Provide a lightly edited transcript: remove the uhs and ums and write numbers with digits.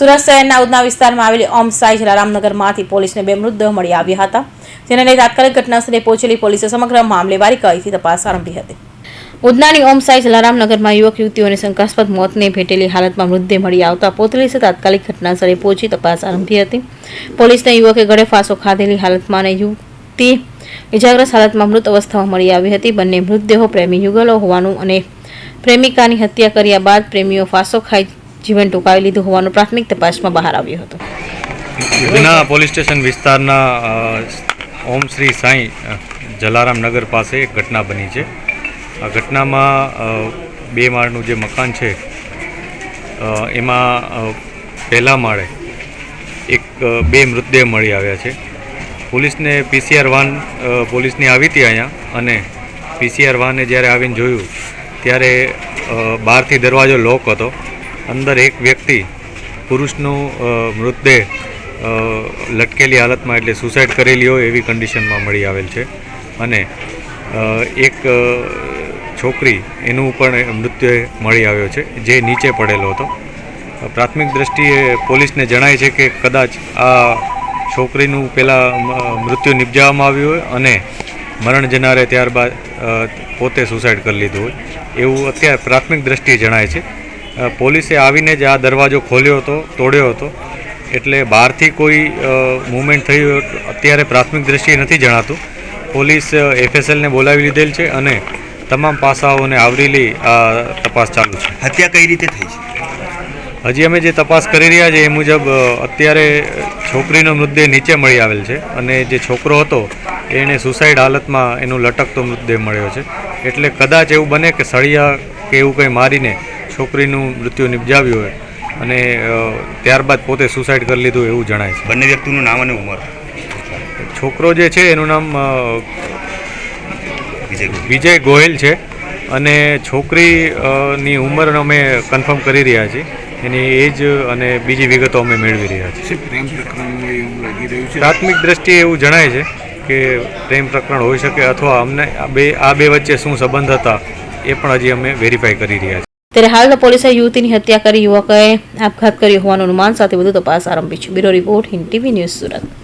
સુરત શહેરના ઉધના વિસ્તારમાં આવેલી ઓમ સાઈ જલારામનગરમાંથી પોલીસને 2 મૃતદેહો મળી આવ્યા હતા, જેને લઈ તાત્કાલિક ઘટનાસ્થળે પહોંચેલી પોલીસે સમગ્ર મામલે બારીકાઈથી તપાસ આરંભી હતી. ઉધનાની ઓમ સાઈ જલારામનગરમાં યુવક યુવતીઓને શંકાસ્પદ મોતને ભેટેલી હાલતમાં મૃતદેહ મળી આવતા પોલીસે તાત્કાલિક ઘટનાસ્થળે પહોંચી તપાસ આરંભી હતી. પોલીસને યુવકે ગળે ફાંસો ખાધેલી હાલતમાં અને યુવતી ઇજાગ્રસ્ત હાલતમાં મૃત અવસ્થામાં મળી આવી હતી. બંને મૃતદેહો પ્રેમી યુગલો હોવાનું અને પ્રેમિકાની હત્યા કર્યા બાદ પ્રેમીઓ ફાંસો ખાઈ જીવન ટૂંકાવી લીધું હોવાનું પ્રાથમિક તપાસમાં બહાર આવ્યું હતું. ઉધના પોલીસ સ્ટેશન વિસ્તારના ઓમ શ્રી સાંઈ જલારામનગર પાસે એક ઘટના બની છે. આ ઘટનામાં 2 માળનું જે મકાન છે એમાં પહેલા માળે 2 મૃતદેહ મળી આવ્યા છે. પોલીસને PCR વાન પોલીસની આવી હતી અહીંયા, અને PCR વાને જ્યારે આવીને જોયું ત્યારે બહારથી દરવાજો લોક હતો. અંદર એક વ્યક્તિ પુરુષનું મૃતદેહ લટકેલી હાલતમાં, એટલે સુસાઇડ કરેલી હોય એવી કન્ડિશનમાં મળી આવેલ છે. અને એક છોકરી એનું પણ મૃતદેહ મળી આવ્યો છે, જે નીચે પડેલો હતો. પ્રાથમિક દ્રષ્ટિએ પોલીસને જણાય છે કે કદાચ આ છોકરીનું પહેલાં મૃત્યુ નિપજાવવામાં આવ્યું હોય અને મરણ જનારે ત્યારબાદ પોતે સુસાઇડ કરી લીધું હોય એવું અત્યારે પ્રાથમિક દ્રષ્ટિએ જણાય છે. પોલીસે આવીને જ આ દરવાજો ખોલ્યો હતો, તોડ્યો હતો, એટલે બહારથી કોઈ મૂવમેન્ટ થઈ હોય અત્યારે પ્રાથમિક દ્રષ્ટિએ નથી જણાતું. પોલીસ FSLને બોલાવી લીધેલ છે અને તમામ પાસાઓને આવરી લઈ આ તપાસ ચાલુ છે. હત્યા કઈ રીતે થઈ છે હજી અમે જે તપાસ કરી રહ્યા છીએ એ મુજબ અત્યારે છોકરીનો મૃતદેહ નીચે મળી આવેલ છે, અને જે છોકરો હતો એણે સુસાઇડ હાલતમાં એનો લટકતો મૃતદેહ મળ્યો છે. એટલે કદાચ એવું બને કે સળિયા કે એવું કંઈ મારીને છોકરીનું મૃત્યુ નિપજાવ્યું હોય અને ત્યારબાદ પોતે સુસાઇડ કરી લીધું એવું જણાય છે. બંને વ્યક્તિનું નામ અને ઉંમર? છોકરો જે છે એનું નામ વિજય ગોહિલ છે, અને છોકરીની ઉંમર અમે કન્ફર્મ કરી રહ્યા છીએ. એની એજ અને બીજી વિગતો અમે મેળવી રહ્યા છીએ. પ્રાથમિક દ્રષ્ટિએ એવું જણાય છે કે પ્રેમ પ્રકરણ હોઈ શકે, અથવા અમને આ બે વચ્ચે શું સંબંધ હતા એ પણ હજી અમે વેરીફાઈ કરી રહ્યા છીએ. ત્યારે હાલ પોલીસે યુવતીની હત્યા કરી યુવકોએ આપઘાત કર્યો હોવાનું અનુમાન સાથે વધુ તપાસ આરંભી છે. Bureau report, Hind TV news, Surat.